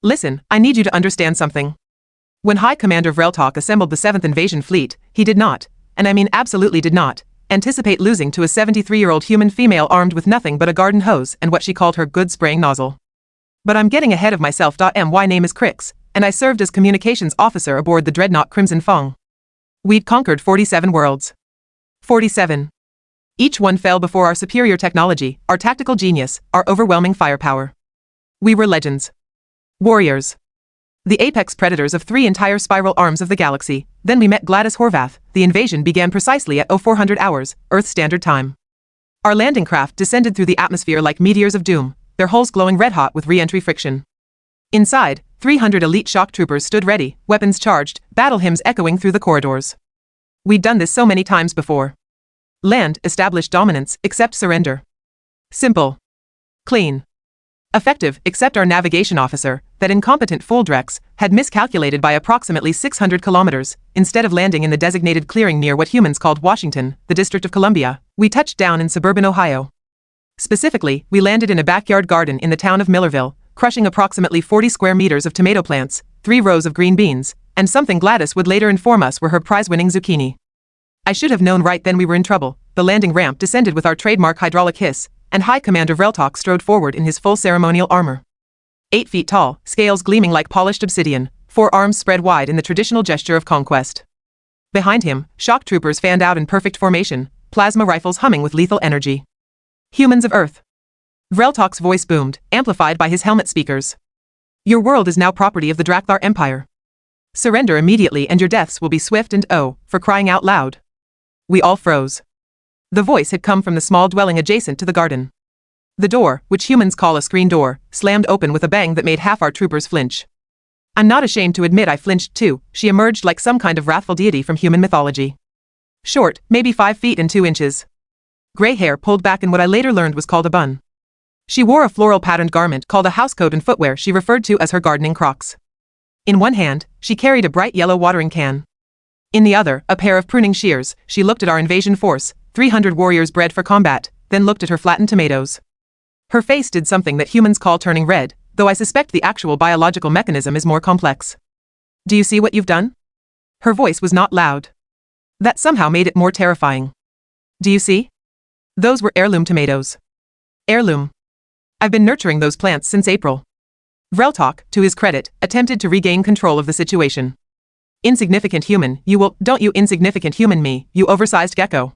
Listen, I need you to understand something. When High Commander Vrel'tok assembled the 7th Invasion Fleet, he did not, and I mean absolutely did not, anticipate losing to a 73-year-old human female armed with nothing but a garden hose and what she called her good spraying nozzle. But I'm getting ahead of myself. My name is Crix, and I served as communications officer aboard the dreadnought Crimson Fong. We'd conquered 47 worlds. 47. Each one fell before our superior technology, our tactical genius, our overwhelming firepower. We were legends. Warriors. The apex predators of 3 entire spiral arms of the galaxy. Then we met Gladys Horvath. The invasion began precisely at 0400 hours, Earth Standard Time. Our landing craft descended through the atmosphere like meteors of doom, their hulls glowing red-hot with re-entry friction. Inside, 300 elite shock troopers stood ready, weapons charged, battle hymns echoing through the corridors. We'd done this so many times before. Land, establish dominance, accept surrender. Simple. Clean. Effective, except our navigation officer, that incompetent fool Drex, had miscalculated by approximately 600 kilometers. Instead of landing in the designated clearing near what humans called Washington, the District of Columbia, we touched down in suburban Ohio. Specifically, we landed in a backyard garden in the town of Millerville, crushing approximately 40 square meters of tomato plants, 3 rows of green beans, and something Gladys would later inform us were her prize-winning zucchini. I should have known right then we were in trouble. The landing ramp descended with our trademark hydraulic hiss, and High Commander Vrel'tok strode forward in his full ceremonial armor. 8 feet tall, scales gleaming like polished obsidian, 4 arms spread wide in the traditional gesture of conquest. Behind him, shock troopers fanned out in perfect formation, plasma rifles humming with lethal energy. Humans of Earth. Vrel'tok's voice boomed, amplified by his helmet speakers. Your world is now property of the Drak'thar Empire. Surrender immediately and your deaths will be swift and for crying out loud. We all froze. The voice had come from the small dwelling adjacent to the garden. The door, which humans call a screen door, slammed open with a bang that made half our troopers flinch. I'm not ashamed to admit I flinched too. She emerged like some kind of wrathful deity from human mythology. Short, maybe 5 feet and 2 inches. Gray hair pulled back in what I later learned was called a bun. She wore a floral-patterned garment called a housecoat and footwear she referred to as her gardening crocs. In one hand, she carried a bright yellow watering can. In the other, a pair of pruning shears. She looked at our invasion force, 300 warriors bred for combat, then looked at her flattened tomatoes. Her face did something that humans call turning red, though I suspect the actual biological mechanism is more complex. Do you see what you've done? Her voice was not loud. That somehow made it more terrifying. Do you see? Those were heirloom tomatoes. Heirloom. I've been nurturing those plants since April. Vrel'tok, to his credit, attempted to regain control of the situation. Insignificant human, you will, don't you insignificant human me, you oversized gecko.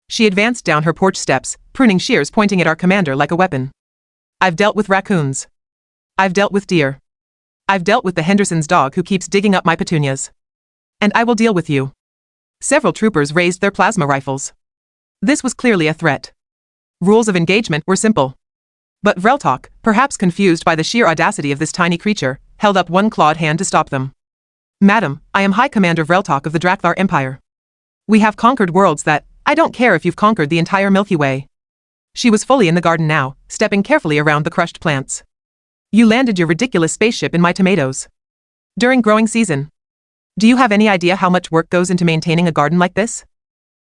She advanced down her porch steps, pruning shears pointing at our commander like a weapon. I've dealt with raccoons. I've dealt with deer. I've dealt with the Henderson's dog who keeps digging up my petunias. And I will deal with you. Several troopers raised their plasma rifles. This was clearly a threat. Rules of engagement were simple. But Vrel'tok, perhaps confused by the sheer audacity of this tiny creature, held up one clawed hand to stop them. Madam, I am High Commander Vrel'tok of the Drak'thar Empire. We have conquered worlds that, I don't care if you've conquered the entire Milky Way. She was fully in the garden now, stepping carefully around the crushed plants. You landed your ridiculous spaceship in my tomatoes. During growing season. Do you have any idea how much work goes into maintaining a garden like this?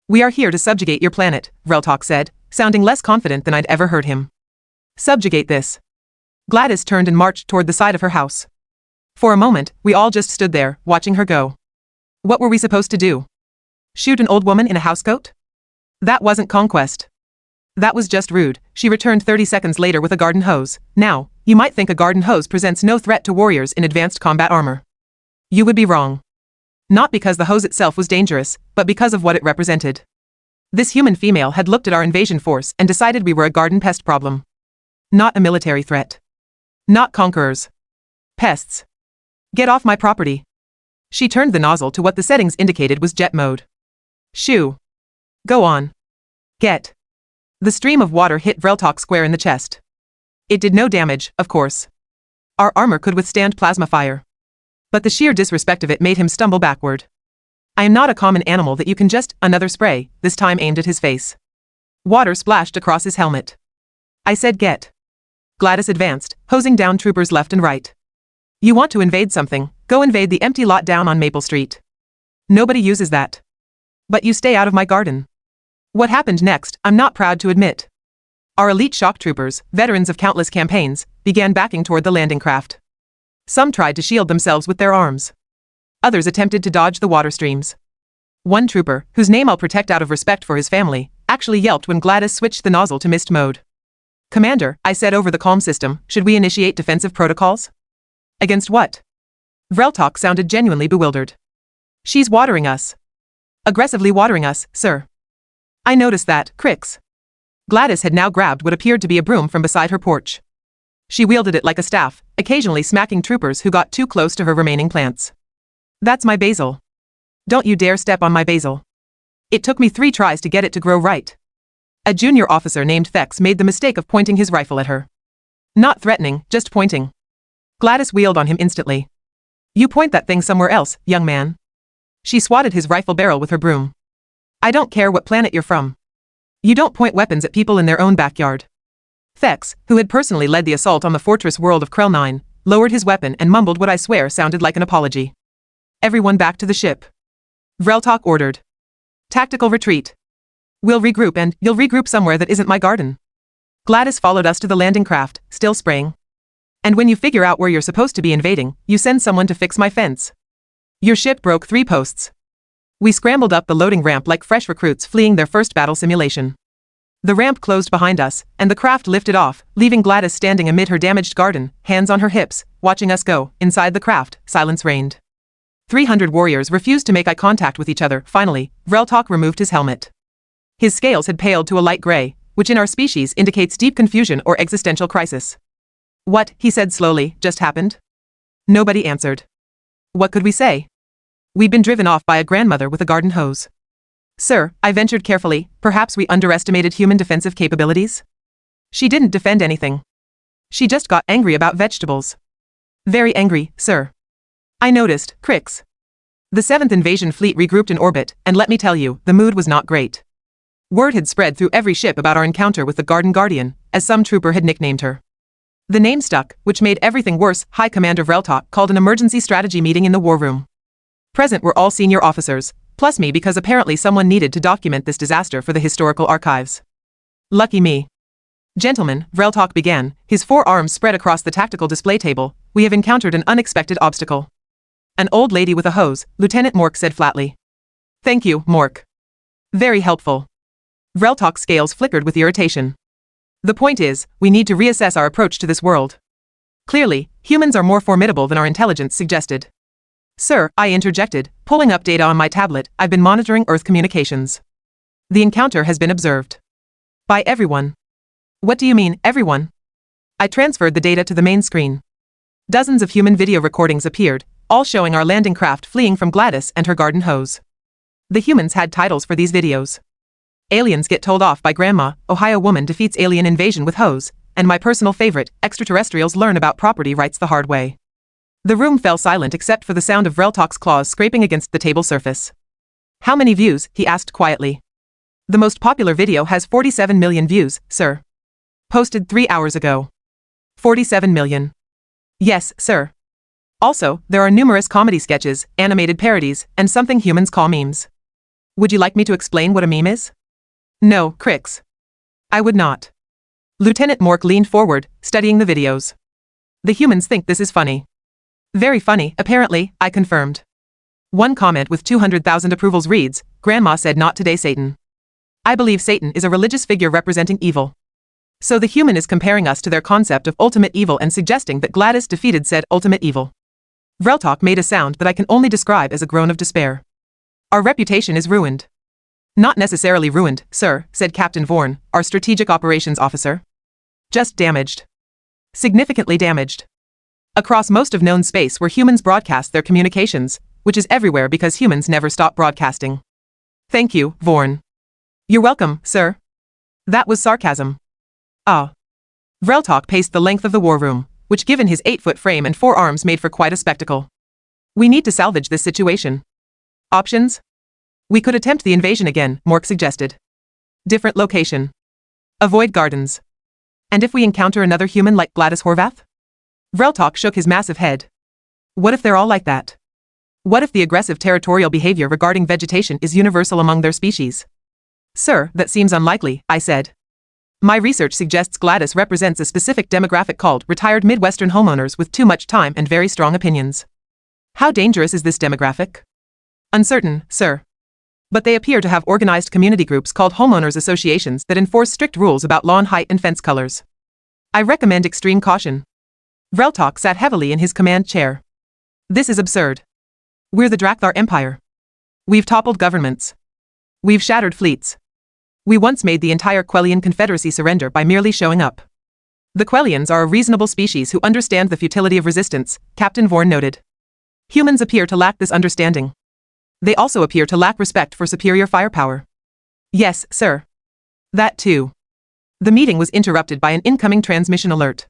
We are here to subjugate your planet, Vrel'tok said, sounding less confident than I'd ever heard him. Subjugate this. Gladys turned and marched toward the side of her house. For a moment, we all just stood there, watching her go. What were we supposed to do? Shoot an old woman in a housecoat? That wasn't conquest. That was just rude. She returned 30 seconds later with a garden hose. Now, you might think a garden hose presents no threat to warriors in advanced combat armor. You would be wrong. Not because the hose itself was dangerous, but because of what it represented. This human female had looked at our invasion force and decided we were a garden pest problem. Not a military threat. Not conquerors. Pests. Get off my property. She turned the nozzle to what the settings indicated was jet mode. Shoo. Go on. Get. The stream of water hit Vrel'tok square in the chest. It did no damage, of course. Our armor could withstand plasma fire. But the sheer disrespect of it made him stumble backward. I am not a common animal that you can just, another spray, this time aimed at his face. Water splashed across his helmet. I said get. Gladys advanced, hosing down troopers left and right. You want to invade something, go invade the empty lot down on Maple Street. Nobody uses that. But you stay out of my garden. What happened next, I'm not proud to admit. Our elite shock troopers, veterans of countless campaigns, began backing toward the landing craft. Some tried to shield themselves with their arms. Others attempted to dodge the water streams. One trooper, whose name I'll protect out of respect for his family, actually yelped when Gladys switched the nozzle to mist mode. "Commander," I said over the calm system, "should we initiate defensive protocols?" "Against what?" Vrel'tok sounded genuinely bewildered. "She's watering us. Aggressively watering us, sir." I noticed that, Crix. Gladys had now grabbed what appeared to be a broom from beside her porch. She wielded it like a staff, occasionally smacking troopers who got too close to her remaining plants. "That's my basil. Don't you dare step on my basil. It took me 3 tries to get it to grow right." A junior officer named Thex made the mistake of pointing his rifle at her. Not threatening, just pointing. Gladys wheeled on him instantly. "You point that thing somewhere else, young man." She swatted his rifle barrel with her broom. "I don't care what planet you're from. You don't point weapons at people in their own backyard." Thex, who had personally led the assault on the fortress world of Krell 9, lowered his weapon and mumbled what I swear sounded like an apology. "Everyone back to the ship," Vrel'tok ordered. "Tactical retreat. We'll regroup and you'll regroup somewhere that isn't my garden." Gladys followed us to the landing craft, still spraying. "And when you figure out where you're supposed to be invading, you send someone to fix my fence. Your ship broke 3 posts." We scrambled up the loading ramp like fresh recruits fleeing their first battle simulation. The ramp closed behind us, and the craft lifted off, leaving Gladys standing amid her damaged garden, hands on her hips, watching us go. Inside the craft, silence reigned. 300 warriors refused to make eye contact with each other. Finally, Vrel'tok removed his helmet. His scales had paled to a light gray, which in our species indicates deep confusion or existential crisis. "What," he said slowly, "just happened?" Nobody answered. What could we say? We'd been driven off by a grandmother with a garden hose. "Sir," I ventured carefully, "perhaps we underestimated human defensive capabilities?" "She didn't defend anything. She just got angry about vegetables." "Very angry, sir." I noticed, Crix. The 7th Invasion Fleet regrouped in orbit, and let me tell you, the mood was not great. Word had spread through every ship about our encounter with the Garden Guardian, as some trooper had nicknamed her. The name stuck, which made everything worse. High Commander Vrel'tok called an emergency strategy meeting in the war room. Present were all senior officers, plus me because apparently someone needed to document this disaster for the historical archives. Lucky me. "Gentlemen," Vrel'tok began, his 4 arms spread across the tactical display table, "we have encountered an unexpected obstacle." An old lady with a hose, Lieutenant Mork said flatly. "Thank you, Mork. Very helpful." Vrel'tok's scales flickered with irritation. "The point is, we need to reassess our approach to this world. Clearly, humans are more formidable than our intelligence suggested." "Sir," I interjected, pulling up data on my tablet, "I've been monitoring Earth communications. The encounter has been observed. By everyone." "What do you mean, everyone?" I transferred the data to the main screen. Dozens of human video recordings appeared, all showing our landing craft fleeing from Gladys and her garden hose. The humans had titles for these videos. "Aliens Get Told Off by Grandma," "Ohio Woman Defeats Alien Invasion with Hose," and my personal favorite, "Extraterrestrials Learn About Property Rights the Hard Way." The room fell silent except for the sound of Vrel'tok's claws scraping against the table surface. "How many views?" he asked quietly. "The most popular video has 47 million views, sir. Posted 3 hours ago." 47 million. "Yes, sir. Also, there are numerous comedy sketches, animated parodies, and something humans call memes. Would you like me to explain what a meme is?" "No, Crix. I would not." Lieutenant Mork leaned forward, studying the videos. "The humans think this is funny." "Very funny, apparently," I confirmed. One comment with 200,000 approvals reads, "Grandma said not today, Satan." I believe Satan is a religious figure representing evil. So the human is comparing us to their concept of ultimate evil and suggesting that Gladys defeated said ultimate evil. Vrel'tok made a sound that I can only describe as a groan of despair. "Our reputation is ruined." "Not necessarily ruined, sir," said Captain Vorn, our strategic operations officer. "Just damaged. Significantly damaged. Across most of known space where humans broadcast their communications, which is everywhere because humans never stop broadcasting." "Thank you, Vorn." "You're welcome, sir." That was sarcasm. Ah. Vrel'tok paced the length of the war room, which given his 8-foot frame and 4 arms made for quite a spectacle. "We need to salvage this situation." "Options?" "We could attempt the invasion again," Mork suggested. "Different location. Avoid gardens. And if we encounter another human like Gladys Horvath?" Vrel'tok shook his massive head. "What if they're all like that? What if the aggressive territorial behavior regarding vegetation is universal among their species?" "Sir, that seems unlikely," I said. My research suggests Gladys represents a specific demographic called retired Midwestern homeowners with too much time and very strong opinions. How dangerous is this demographic? Uncertain, sir. But they appear to have organized community groups called homeowners associations that enforce strict rules about lawn height and fence colors. I recommend extreme caution. Vrel'tok sat heavily in his command chair. This is absurd. We're the Drak'thar Empire. We've toppled governments. We've shattered fleets. We once made the entire Quellian Confederacy surrender by merely showing up. The Quellians are a reasonable species who understand the futility of resistance, Captain Vorn noted. Humans appear to lack this understanding. They also appear to lack respect for superior firepower. Yes, sir. That too. The meeting was interrupted by an incoming transmission alert.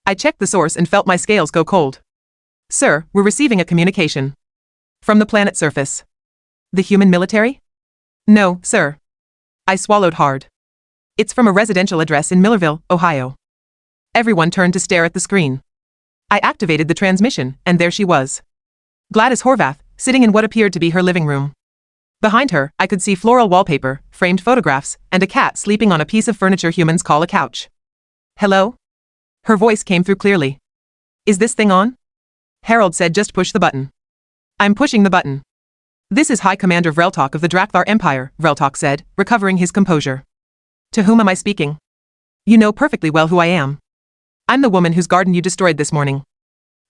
I checked the source and felt my scales go cold. Sir, we're receiving a communication. From the planet's surface. The human military? No, sir. I swallowed hard. It's from a residential address in Millerville, Ohio. Everyone turned to stare at the screen. I activated the transmission, and there she was. Gladys Horvath, sitting in what appeared to be her living room. Behind her, I could see floral wallpaper, framed photographs, and a cat sleeping on a piece of furniture humans call a couch. Hello? Her voice came through clearly. Is this thing on? Harold said just push the button. I'm pushing the button. This is High Commander Vrel'tok of the Drak'thar Empire, Vrel'tok said, recovering his composure. To whom am I speaking? You know perfectly well who I am. I'm the woman whose garden you destroyed this morning.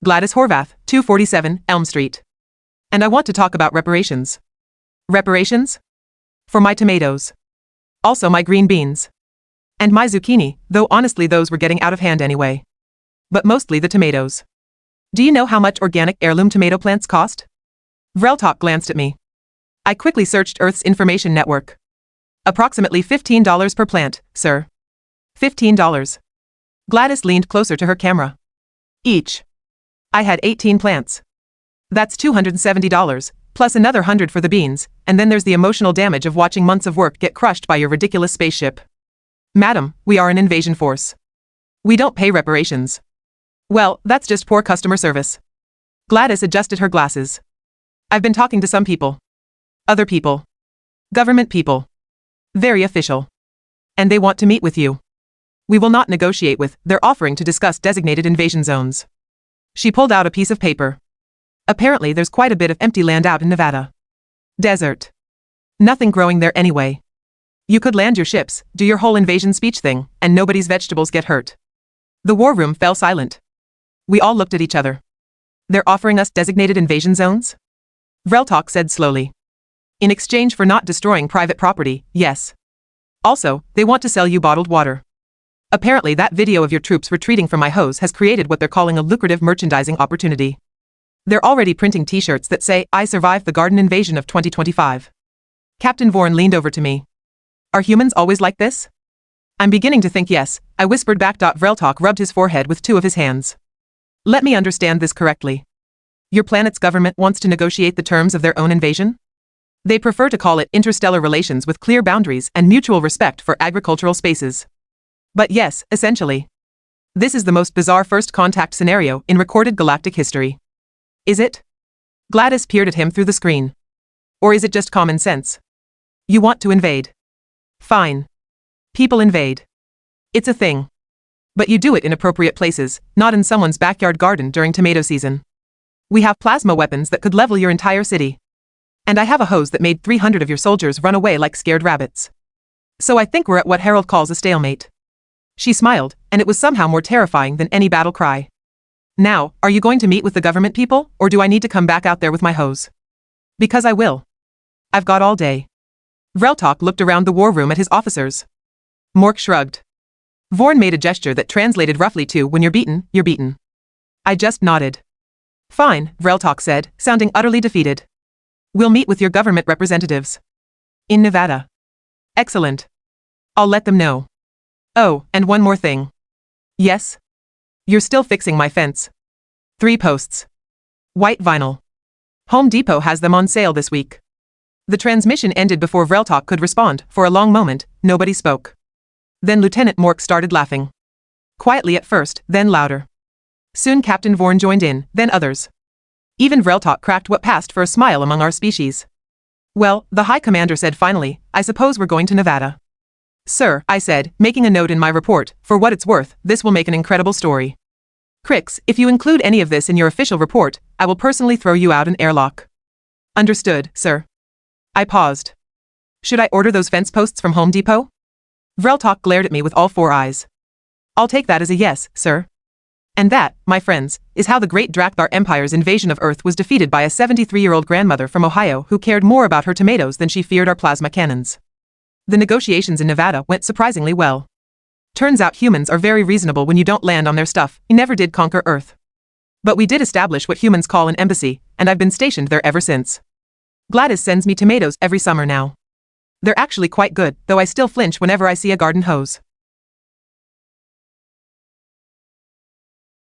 Gladys Horvath, 247, Elm Street. And I want to talk about reparations. Reparations? For my tomatoes. Also my green beans. And my zucchini, though honestly those were getting out of hand anyway. But mostly the tomatoes. Do you know how much organic heirloom tomato plants cost? Vrel'tok glanced at me. I quickly searched Earth's information network. Approximately $15 per plant, sir. $15. Gladys leaned closer to her camera. Each. I had 18 plants. That's $270, plus another 100 for the beans, and then there's the emotional damage of watching months of work get crushed by your ridiculous spaceship. Madam, we are an invasion force. We don't pay reparations. Well, that's just poor customer service. Gladys adjusted her glasses. I've been talking to some people. Other people. Government people. Very official. And they want to meet with you. We will not negotiate with, they're offering to discuss designated invasion zones. She pulled out a piece of paper. Apparently there's quite a bit of empty land out in Nevada. Desert. Nothing growing there anyway. You could land your ships, do your whole invasion speech thing, and nobody's vegetables get hurt. The war room fell silent. We all looked at each other. They're offering us designated invasion zones? Vrel'tok said slowly. In exchange for not destroying private property, yes. Also, they want to sell you bottled water. Apparently that video of your troops retreating from my hose has created what they're calling a lucrative merchandising opportunity. They're already printing t-shirts that say, I survived the garden invasion of 2025. Captain Vorn leaned over to me. Are humans always like this? I'm beginning to think yes, I whispered back. Vrel'tok rubbed his forehead with two of his hands. Let me understand this correctly. Your planet's government wants to negotiate the terms of their own invasion? They prefer to call it interstellar relations with clear boundaries and mutual respect for agricultural spaces. But yes, essentially. This is the most bizarre first contact scenario in recorded galactic history. Is it? Gladys peered at him through the screen. Or is it just common sense? You want to invade. Fine. People invade. It's a thing. But you do it in appropriate places, not in someone's backyard garden during tomato season. We have plasma weapons that could level your entire city. And I have a hose that made 300 of your soldiers run away like scared rabbits. So I think we're at what Harold calls a stalemate. She smiled, and it was somehow more terrifying than any battle cry. Now, are you going to meet with the government people, or do I need to come back out there with my hose? Because I will. I've got all day. Vrel'tok looked around the war room at his officers. Mork shrugged. Vorn made a gesture that translated roughly to, when you're beaten, you're beaten. I just nodded. Fine, Vrel'tok said, sounding utterly defeated. We'll meet with your government representatives. In Nevada. Excellent. I'll let them know. Oh, and one more thing. Yes? You're still fixing my fence. 3 posts. White vinyl. Home Depot has them on sale this week. The transmission ended before Vrel'tok could respond. For a long moment, nobody spoke. Then Lieutenant Mork started laughing. Quietly at first, then louder. Soon Captain Vorn joined in, then others. Even Vrel'tok cracked what passed for a smile among our species. Well, the High Commander said finally, I suppose we're going to Nevada. Sir, I said, making a note in my report, for what it's worth, this will make an incredible story. Crix, if you include any of this in your official report, I will personally throw you out an airlock. Understood, sir. I paused. Should I order those fence posts from Home Depot? Vrel'tok glared at me with all four eyes. I'll take that as a yes, sir. And that, my friends, is how the great Drak'thar Empire's invasion of Earth was defeated by a 73-year-old grandmother from Ohio who cared more about her tomatoes than she feared our plasma cannons. The negotiations in Nevada went surprisingly well. Turns out humans are very reasonable when you don't land on their stuff. We never did conquer Earth. But we did establish what humans call an embassy, and I've been stationed there ever since. Gladys sends me tomatoes every summer now. They're actually quite good, though I still flinch whenever I see a garden hose.